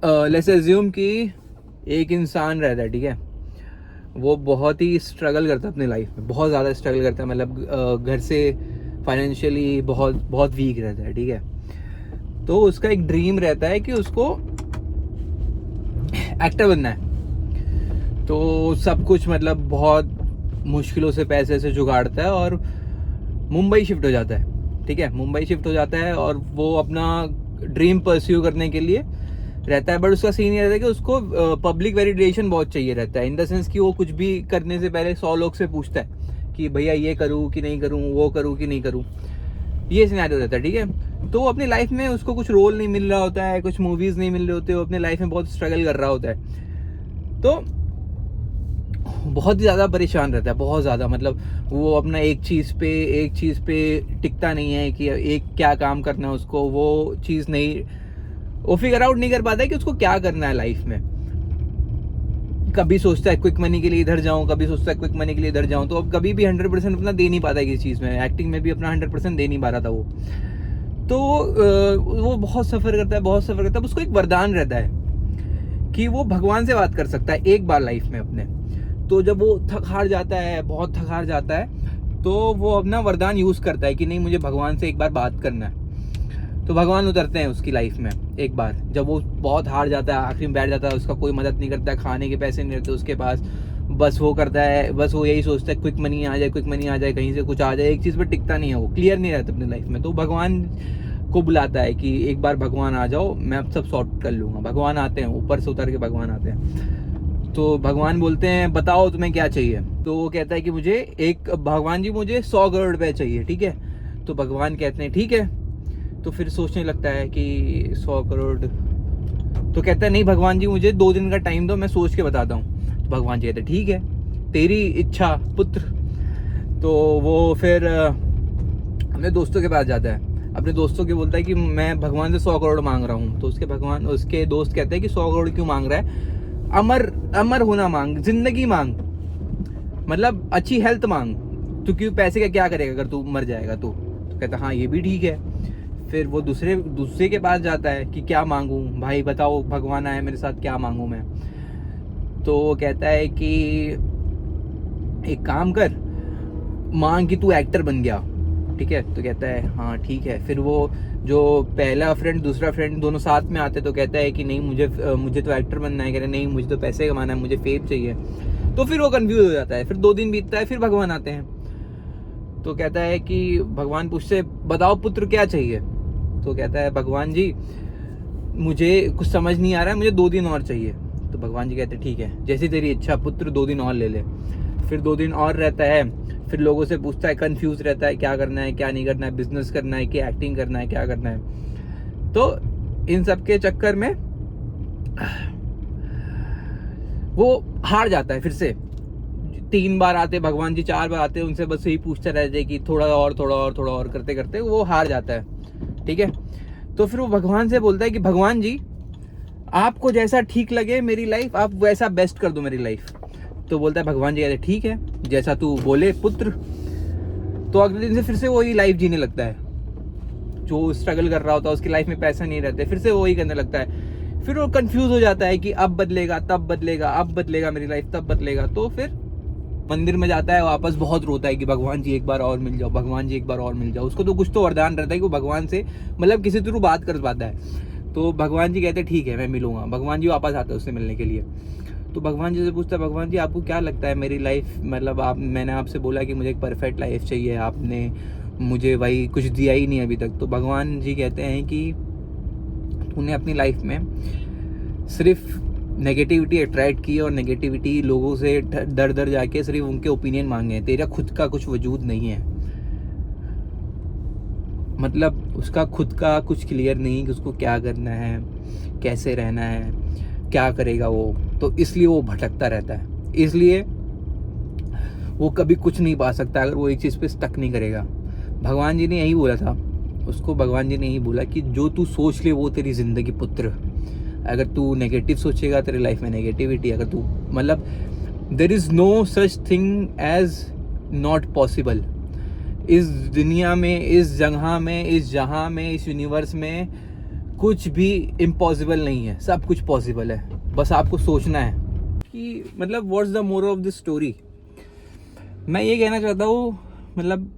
Let's assume कि एक इंसान रहता है, ठीक है, वो बहुत ही स्ट्रगल करता है अपनी लाइफ में, बहुत ज़्यादा स्ट्रगल करता है, मतलब घर से फाइनेंशियली बहुत बहुत वीक रहता है, ठीक है। तो उसका एक ड्रीम रहता है कि उसको एक्टर बनना है। तो सब कुछ मतलब बहुत मुश्किलों से पैसे से जुगाड़ता है और मुंबई शिफ्ट हो जाता है, ठीक है। मुंबई शिफ्ट हो जाता है और वो अपना ड्रीम परस्यू करने के लिए रहता है। बट उसका सीन ये रहता है कि उसको पब्लिक वैलिडेशन बहुत चाहिए रहता है, इन द सेंस कि वो कुछ भी करने से पहले 100 लोग से पूछता है कि भैया ये करूँ कि नहीं करूँ, वो करूँ कि नहीं करूँ। ये सिनेरियो रहता है, ठीक है। तो अपनी लाइफ में उसको कुछ रोल नहीं मिल रहा होता है, कुछ मूवीज़ नहीं मिल रहे होते, वो अपनी लाइफ में बहुत स्ट्रगल कर रहा होता है। तो बहुत ज़्यादा परेशान रहता है, बहुत ज़्यादा, मतलब वो अपना एक चीज़ पे टिकता नहीं है कि एक क्या काम करना है उसको, वो चीज़ नहीं, वो फिगर आउट नहीं कर पाता है कि उसको क्या करना है लाइफ में। कभी सोचता है क्विक मनी के लिए इधर जाऊं, कभी सोचता है क्विक मनी के लिए इधर जाऊं। तो अब कभी भी 100% अपना दे नहीं पाता है किसी चीज़ में। एक्टिंग में भी अपना 100% दे नहीं पा रहा था वो। तो वो बहुत सफ़र करता है, बहुत सफ़र करता है। उसको एक वरदान रहता है कि वो भगवान से बात कर सकता है एक बार लाइफ में अपने। तो जब वो थक हार जाता है, बहुत थक हार जाता है, तो वो अपना वरदान यूज़ करता है कि नहीं, मुझे भगवान से एक बार बात करना है। तो भगवान उतरते हैं उसकी लाइफ में एक बार, जब वो बहुत हार जाता है, आखिरी में बैठ जाता है, उसका कोई मदद नहीं करता है, खाने के पैसे नहीं रहते उसके पास, बस वो करता है, बस वो यही सोचता है क्विक मनी आ जाए, क्विक मनी आ जाए, कहीं से कुछ आ जाए, एक चीज़ पर टिकता नहीं है, वो क्लियर नहीं रहता अपनी लाइफ में। तो भगवान को बुलाता है कि एक बार भगवान आ जाओ, मैं अब सब सॉर्ट कर लूँगा। भगवान आते हैं, ऊपर से उतर के भगवान आते हैं। तो भगवान बोलते हैं बताओ तुम्हें क्या चाहिए। तो वो कहता है कि मुझे भगवान जी मुझे 100 करोड़ रुपये चाहिए, ठीक है। तो भगवान कहते हैं ठीक है। तो फिर सोचने लगता है कि 100 करोड़। तो कहता है नहीं भगवान जी, मुझे 2 दिन का टाइम दो, मैं सोच के बताता हूँ। तो भगवान जी कहते हैं ठीक है, तेरी इच्छा पुत्र। तो वो फिर अपने दोस्तों के पास जाता है, अपने दोस्तों के बोलता है कि मैं भगवान से 100 करोड़ मांग रहा हूँ। तो उसके दोस्त कहते हैं कि 100 करोड़ क्यों मांग रहा है, अमर होना मांग, जिंदगी मांग, मतलब अच्छी हेल्थ मांग, क्योंकि पैसे का क्या करेगा अगर तू मर जाएगा तो कहता हाँ ये भी ठीक है। फिर वो दूसरे के पास जाता है कि क्या मांगूं भाई, बताओ भगवान आए मेरे साथ, क्या मांगूं मैं। तो वो कहता है कि एक काम कर, मांग कि तू एक्टर बन गया, ठीक है। तो कहता है हाँ ठीक है। फिर वो जो पहला फ्रेंड दूसरा फ्रेंड दोनों साथ में आते, तो कहता है कि नहीं मुझे तो एक्टर बनना है। कह रहे नहीं, मुझे तो पैसे कमाना है, मुझे फेम चाहिए। तो फिर वो कंफ्यूज हो जाता है। फिर 2 दिन बीतता है, फिर भगवान आते हैं। तो कहता है कि भगवान पूछते बताओ पुत्र क्या चाहिए। तो कहता है भगवान जी मुझे कुछ समझ नहीं आ रहा है, मुझे 2 दिन और चाहिए। तो भगवान जी कहते हैं ठीक है, जैसी तेरी इच्छा पुत्र, 2 दिन और ले ले। फिर 2 दिन और रहता है, फिर लोगों से पूछता है, कंफ्यूज रहता है क्या करना है क्या नहीं करना है, बिजनेस करना है कि एक्टिंग करना है, क्या करना है। तो इन सब के चक्कर में वो हार जाता है। फिर से 3 बार आते भगवान जी, 4 बार आते, उनसे बस यही पूछता रहता है कि थोड़ा और करते करते वो हार जाता है, ठीक है। तो फिर वो भगवान से बोलता है कि भगवान जी आपको जैसा ठीक लगे मेरी लाइफ, आप वैसा बेस्ट कर दो मेरी लाइफ। तो बोलता है भगवान जी कहते ठीक है, जैसा तू बोले पुत्र। तो अगले दिन से फिर से वही लाइफ जीने लगता है, जो स्ट्रगल कर रहा होता है, उसकी लाइफ में पैसा नहीं रहते, फिर से वही करने लगता है। फिर वो कंफ्यूज हो जाता है कि अब बदलेगा तब बदलेगा, अब बदलेगा मेरी लाइफ तब बदलेगा। तो फिर मंदिर में जाता है, वापस बहुत रोता है कि भगवान जी एक बार और मिल जाओ, भगवान जी एक बार और मिल जाओ। उसको तो कुछ तो वरदान रहता है कि वो भगवान से मतलब किसी थ्रू बात कर पाता है। तो भगवान जी कहते हैं ठीक है मैं मिलूंगा। भगवान जी वापस आते हैं उससे मिलने के लिए। तो भगवान जी से पूछता है भगवान जी आपको क्या लगता है मेरी लाइफ, मतलब मैंने आपसे बोला कि मुझे एक परफेक्ट लाइफ चाहिए, आपने मुझे वही कुछ दिया ही नहीं अभी तक। तो भगवान जी कहते हैं कि तूने अपनी लाइफ में सिर्फ नेगेटिविटी अट्रैक्ट की और नेगेटिविटी लोगों से दर जाके सिर्फ उनके ओपिनियन मांगे हैं, तेरा खुद का कुछ वजूद नहीं है। मतलब उसका खुद का कुछ क्लियर नहीं कि उसको क्या करना है, कैसे रहना है, क्या करेगा वो। तो इसलिए वो भटकता रहता है, इसलिए वो कभी कुछ नहीं पा सकता अगर वो एक चीज़ पे स्टक नहीं करेगा। भगवान जी ने यही बोला था उसको, भगवान जी ने यही बोला कि जो तू सोच ले वो तेरी ज़िंदगी पुत्र। अगर तू नेगेटिव सोचेगा तेरी लाइफ में नेगेटिविटी, अगर तू मतलब there is no such thing as not possible. इस दुनिया में, इस जगह में, इस जहाँ में, इस यूनिवर्स में कुछ भी इम्पॉसिबल नहीं है, सब कुछ पॉसिबल है, बस आपको सोचना है कि मतलब what's the moral of this story. मैं ये कहना चाहता हूँ मतलब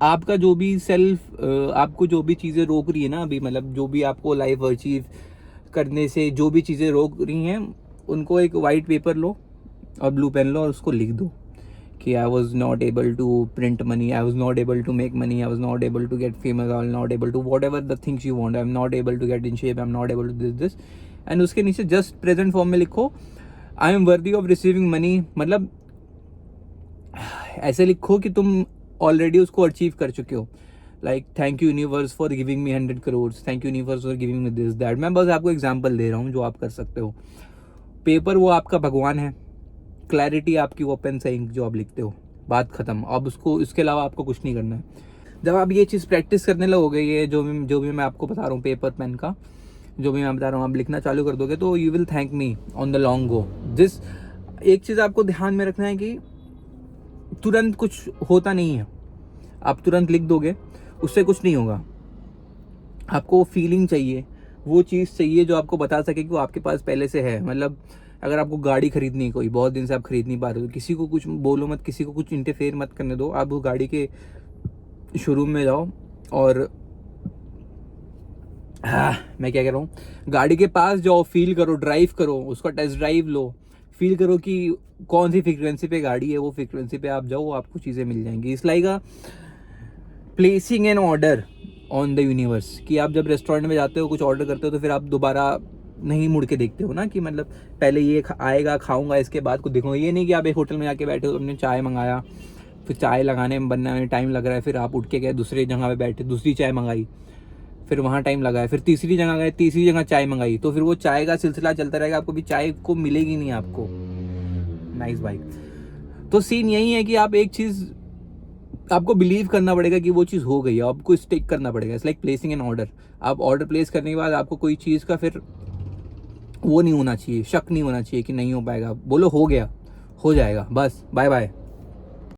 आपका जो भी आपको जो भी चीज़ें रोक रही है ना अभी, मतलब जो भी आपको लाइफ अचीव करने से जो भी चीज़ें रोक रही हैं, उनको एक वाइट पेपर लो और ब्लू पेन लो और उसको लिख दो कि I was not able to print money, I was not able to make money, I was not able to get famous, I was not able to whatever the things you want, I am not able to get in shape, I am not able to this and उसके नीचे just present form में लिखो I am worthy of receiving money. मतलब ऐसे लिखो कि तुम already उसको अचीव कर चुके हो, like thank you universe for giving me 100 crore, thank you universe for giving me this that. मैं बस आपको एग्जांपल दे रहा हूँ जो आप कर सकते हो। पेपर वो आपका भगवान है, क्लैरिटी आपकी वो पेन से इंक जो आप लिखते हो, बात खत्म। अब उसको इसके अलावा आपको कुछ नहीं करना है। जब आप ये चीज़ प्रैक्टिस करने लगोगे, ये जो भी मैं आपको बता रहा हूँ पेपर पेन का जो भी मैं बता रहा हूँ, आप लिखना चालू कर दोगे तो you will thank me on the long गो। एक चीज़ आपको ध्यान में रखना है कि तुरंत कुछ होता नहीं है, आप तुरंत लिख दोगे उससे कुछ नहीं होगा। आपको वो फीलिंग चाहिए, वो चीज़ चाहिए जो आपको बता सके कि वो आपके पास पहले से है। मतलब अगर आपको गाड़ी खरीदनी है, कोई बहुत दिन से आप खरीद नहीं पा रहे हो, किसी को कुछ बोलो मत, किसी को कुछ इंटरफेयर मत करने दो, आप वो गाड़ी के शोरूम में जाओ और मैं क्या कह रहा हूँ, गाड़ी के पास जाओ, फील करो, ड्राइव करो, उसका टेस्ट ड्राइव लो, फील करो कि कौन सी फ्रीक्वेंसी पे गाड़ी है, वो फ्रीक्वेंसी पे आप जाओ, आपको चीज़ें मिल जाएंगी। It's like a placing an order on the universe, कि आप जब रेस्टोरेंट में जाते हो कुछ ऑर्डर करते हो तो फिर आप दोबारा नहीं मुड़ के देखते हो ना, कि मतलब पहले ये आएगा, खाऊंगा, इसके बाद कुछ देखूंगा। ये नहीं कि आप एक होटल में जाके बैठे हो, तुमने चाय मंगाया, फिर चाय लगाने में बनने में टाइम लग रहा है, फिर आप उठ के गए दूसरी जगह पे बैठे, दूसरी चाय मंगाई, फिर वहाँ टाइम लगा है, फिर तीसरी जगह गए, तीसरी जगह चाय मंगाई, तो फिर वो चाय का सिलसिला चलता रहेगा, आपको भी चाय को मिलेगी नहीं आपको। Nice bike. तो सीन यही है कि आप एक चीज़ आपको बिलीव करना पड़ेगा कि वो चीज़ हो गई है, आपको स्टिक करना पड़ेगा। It's like placing an order. आप ऑर्डर प्लेस करने के बाद आपको कोई चीज़ का फिर वो नहीं होना चाहिए, शक नहीं होना चाहिए कि नहीं हो पाएगा। बोलो हो गया, हो जाएगा, बस बाय बाय।